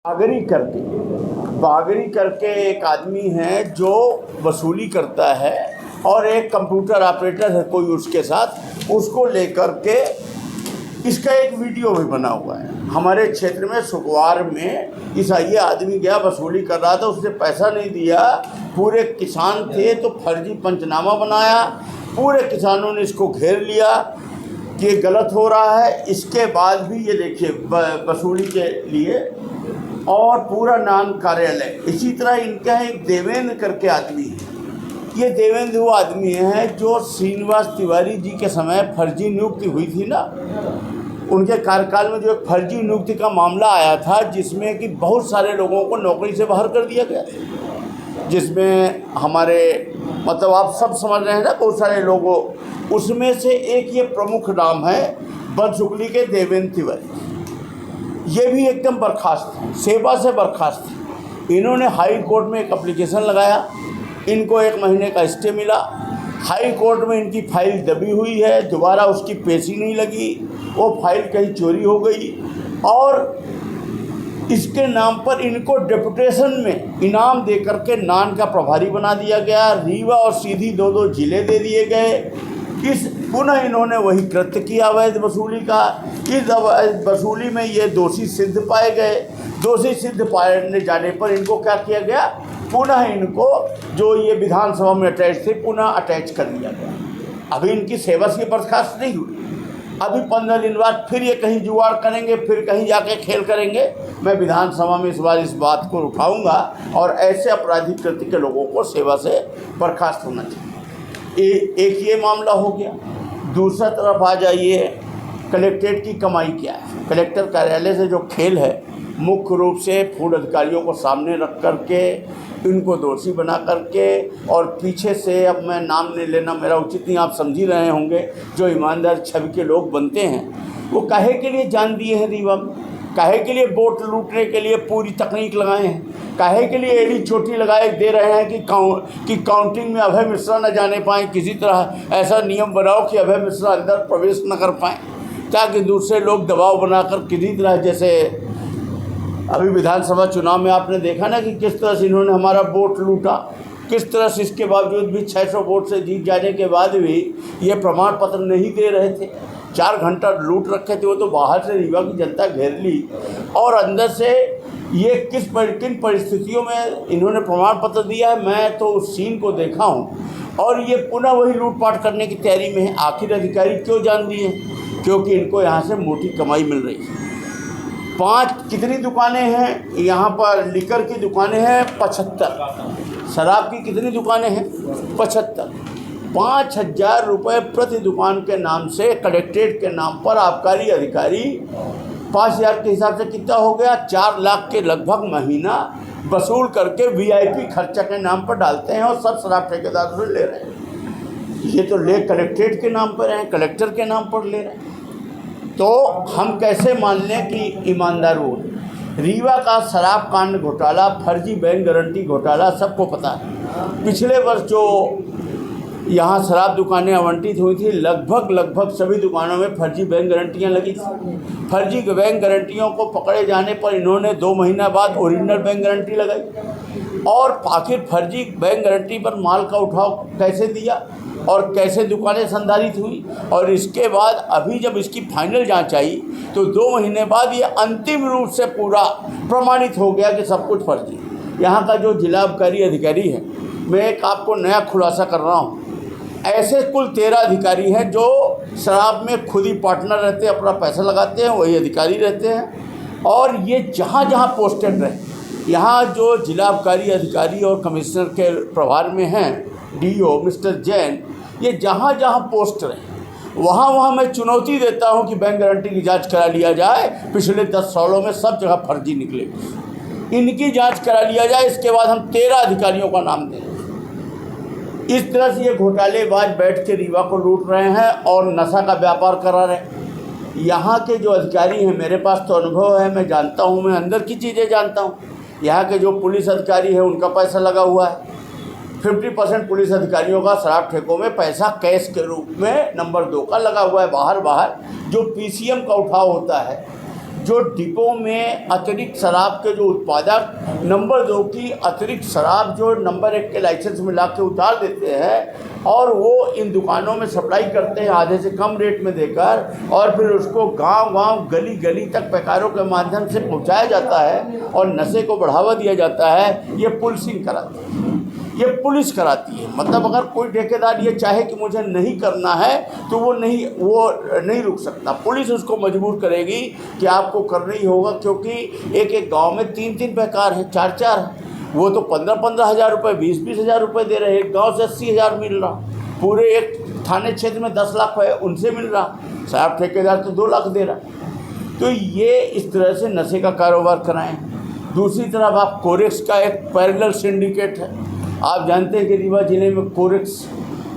बागरी करके एक आदमी है जो वसूली करता है और एक कंप्यूटर ऑपरेटर है कोई उसके साथ, उसको लेकर के इसका एक वीडियो भी बना हुआ है। हमारे क्षेत्र में सुकवार में ये आदमी गया, वसूली कर रहा था, उसने पैसा नहीं दिया, पूरे किसान थे तो फर्जी पंचनामा बनाया, पूरे किसानों ने इसको घेर लिया कि ये गलत हो रहा है। इसके बाद भी ये देखिए वसूली के लिए और पूरा नाम कार्यालय। इसी तरह इनका एक देवेंद्र करके आदमी है। ये देवेंद्र वो आदमी है जो श्रीनिवास तिवारी जी के समय फर्जी नियुक्ति हुई थी ना, उनके कार्यकाल में जो एक फर्जी नियुक्ति का मामला आया था जिसमें कि बहुत सारे लोगों को नौकरी से बाहर कर दिया गया, जिसमें हमारे मतलब आप सब समझ रहे हैं ना, बहुत सारे लोगों, उसमें से एक ये प्रमुख नाम है बदशुक्ली के देवेंद्र तिवारी। ये भी एकदम बर्खास्त हैं, सेवा से बर्खास्त हैं। इन्होंने हाई कोर्ट में एक एप्लीकेशन लगाया, इनको 1 महीने का स्टे मिला। हाई कोर्ट में इनकी फाइल दबी हुई है, दोबारा उसकी पेशी नहीं लगी, वो फाइल कहीं चोरी हो गई और इसके नाम पर इनको डेपुटेशन में इनाम दे करके नान का प्रभारी बना दिया गया। रीवा और सीधी 2-2 जिले दे दिए गए। इस पुनः इन्होंने वही कृत्य किया अवैध वसूली का। इस अवैध वसूली में ये दोषी सिद्ध पाए गए। दोषी सिद्ध पाए जाने पर इनको क्या किया गया, पुनः इनको जो ये विधानसभा में अटैच थे पुनः अटैच कर दिया गया। अभी इनकी सेवा से बर्खास्त नहीं हुई, अभी 15 दिन बाद फिर ये कहीं जुगाड़ करेंगे, फिर कहीं जाके खेल करेंगे। मैं विधानसभा में इस बार इस बात को उठाऊंगा और ऐसे आपराधिक कृत्य के लोगों को सेवा से बर्खास्त होना चाहिए। एक ये मामला हो गया। दूसरा तरफ आ जाइए, कलेक्ट्रेट की कमाई क्या है। कलेक्टर कार्यालय से जो खेल है, मुख्य रूप से फूड अधिकारियों को सामने रख करके इनको दोषी बना करके और पीछे से, अब मैं नाम नहीं लेना मेरा उचित नहीं, आप समझ ही रहे होंगे, जो ईमानदार छवि के लोग बनते हैं वो काहे के लिए जान दिए हैं रीवा में, काहे के लिए वोट लूटने के लिए पूरी तकनीक लगाए हैं, काहे के लिए एड़ी चोटी लगाए दे रहे हैं कि काउंटिंग में अभय मिश्रा न जाने पाएँ। किसी तरह ऐसा नियम बनाओ कि अभय मिश्रा अंदर प्रवेश न कर पाएँ, ताकि दूसरे लोग दबाव बनाकर किसी तरह, जैसे अभी विधानसभा चुनाव में आपने देखा ना कि किस तरह से इन्होंने हमारा वोट लूटा, किस तरह से इसके बावजूद भी 600 वोट से जीत जाने के बाद भी ये प्रमाण पत्र नहीं दे रहे थे। 4 घंटा लूट रखे थे वो तो। बाहर से रीवा की जनता घेर ली और अंदर से ये किन परिस्थितियों में इन्होंने प्रमाण पत्र दिया है, मैं तो उस सीन को देखा हूँ। और ये पुनः वही लूटपाट करने की तैयारी में है। आखिर अधिकारी क्यों जान दिए? क्योंकि इनको यहाँ से मोटी कमाई मिल रही है। 5 कितनी दुकानें हैं यहाँ पर? लिकर की दुकानें हैं 75, शराब की कितनी दुकानें हैं? 75। 5,000 रुपये प्रति दुकान के नाम से कलेक्ट्रेट के नाम पर आबकारी अधिकारी 5,000 के हिसाब से कितना हो गया, 4 लाख के लगभग महीना वसूल करके VIP खर्चा के नाम पर डालते हैं और सब शराब ठेकेदार से ले रहे हैं। ये तो ले कलेक्ट्रेट के नाम पर हैं, कलेक्टर के नाम पर ले रहे हैं। तो हम कैसे मान लें कि ईमानदार हो? रीवा का शराब कांड घोटाला, फर्जी बैंक गारंटी घोटाला सबको पता है। पिछले वर्ष जो यहाँ शराब दुकानें आवंटित हुई थी, लगभग सभी दुकानों में फर्जी बैंक गारंटियाँ लगी थी। फर्जी बैंक गारंटियों को पकड़े जाने पर इन्होंने 2 महीना बाद ओरिजिनल बैंक गारंटी लगाई। और आखिर फर्जी बैंक गारंटी पर माल का उठाव कैसे दिया और कैसे दुकानें संधारित हुई, और इसके बाद अभी जब इसकी फाइनल जांच आई तो 2 महीने बाद ये अंतिम रूप से पूरा प्रमाणित हो गया कि सब कुछ फर्जी। यहाँ का जो जिला आबकारी अधिकारी है, मैं एक आपको नया खुलासा कर रहा हूँ, ऐसे कुल 13 अधिकारी हैं जो शराब में खुद ही पार्टनर रहते हैं, अपना पैसा लगाते हैं, वही अधिकारी रहते हैं। और ये जहाँ जहाँ पोस्टेड रहे, यहाँ जो जिला आबकारी अधिकारी और कमिश्नर के प्रभार में हैं DO मिस्टर जैन, ये जहाँ जहाँ पोस्ट रहे वहाँ मैं चुनौती देता हूँ कि बैंक गारंटी की जांच करा लिया जाए। पिछले 10 सालों में सब जगह फर्जी निकले, इनकी जांच करा लिया जाए। इसके बाद हम 13 अधिकारियों का नाम दें। इस तरह से ये घोटालेबाज बैठ के रीवा को लूट रहे हैं और नशा का व्यापार करा रहे हैं। यहाँ के जो अधिकारी हैं, मेरे पास तो अनुभव है, मैं जानता हूँ, मैं अंदर की चीज़ें जानता हूँ। यहाँ के जो पुलिस अधिकारी हैं उनका पैसा लगा हुआ है। 50% पुलिस अधिकारियों का शराब ठेकों में पैसा कैश के रूप में नंबर 2 का लगा हुआ है। बाहर जो PCM का उठाव होता है, जो डिपो में अतिरिक्त शराब के जो उत्पादक नंबर 2 की अतिरिक्त शराब जो नंबर 1 के लाइसेंस में ला के उतार देते हैं और वो इन दुकानों में सप्लाई करते हैं आधे से कम रेट में देकर, और फिर उसको गांव-गांव गली-गली तक पैकारों के माध्यम से पहुंचाया जाता है और नशे को बढ़ावा दिया जाता है। ये पुलिसिंग कराती है, ये पुलिस कराती है। मतलब अगर कोई ठेकेदार ये चाहे कि मुझे नहीं करना है तो वो नहीं रुक सकता, पुलिस उसको मजबूर करेगी कि आपको करना ही होगा, क्योंकि एक गांव में 3-3 पैकार हैं, 4-4 हैं। वो तो 15-15 हज़ार रुपये, 20-20 हज़ार रुपये दे रहे हैं। एक गाँव से 80 हज़ार मिल रहा, पूरे एक थाने क्षेत्र में 10 लाख है उनसे मिल रहा, साहब ठेकेदार तो 2 लाख दे रहा। तो ये इस तरह से नशे का कारोबार कराएं। दूसरी तरफ आप कोरेक्स का एक पैरेलल सिंडिकेट है। आप जानते हैं कि रीवा जिले में कोरेक्स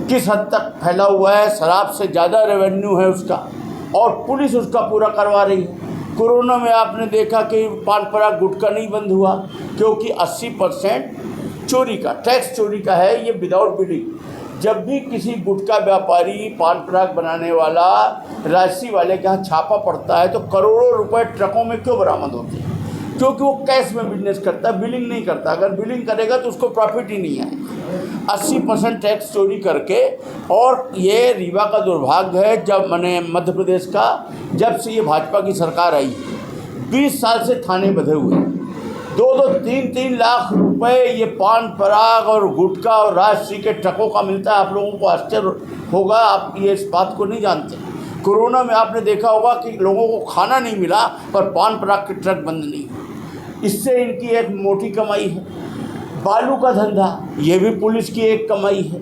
किस हद तक फैला हुआ है, शराब से ज़्यादा रेवेन्यू है उसका, और पुलिस उसका पूरा करवा रही है। कोरोना में आपने देखा कि पान पराग गुटखा नहीं बंद हुआ, क्योंकि 80% चोरी का, टैक्स चोरी का है ये विदाउट बिलिंग। जब भी किसी गुटखा व्यापारी, पान पराग बनाने वाला, राशि वाले के यहाँ छापा पड़ता है तो करोड़ों रुपए ट्रकों में क्यों बरामद होते हैं? क्योंकि वो कैश में बिजनेस करता है, बिलिंग नहीं करता। अगर बिलिंग करेगा तो उसको प्रॉफिट ही नहीं आएगा। 80% टैक्स चोरी करके, और ये रीवा का दुर्भाग्य है, जब मैंने मध्य प्रदेश का, जब से ये भाजपा की सरकार आई 20 साल से थाने बंधे हुए, 2-2, 3-3 लाख रुपए ये पान पराग और गुटखा और राजश्री के ट्रकों का मिलता है। आप लोगों को आश्चर्य होगा, आप ये इस बात को नहीं जानते। कोरोना में आपने देखा होगा कि लोगों को खाना नहीं मिला पर पान पराग के ट्रक बंद नहीं, इससे इनकी एक मोटी कमाई है। बालू का धंधा, ये भी पुलिस की एक कमाई है।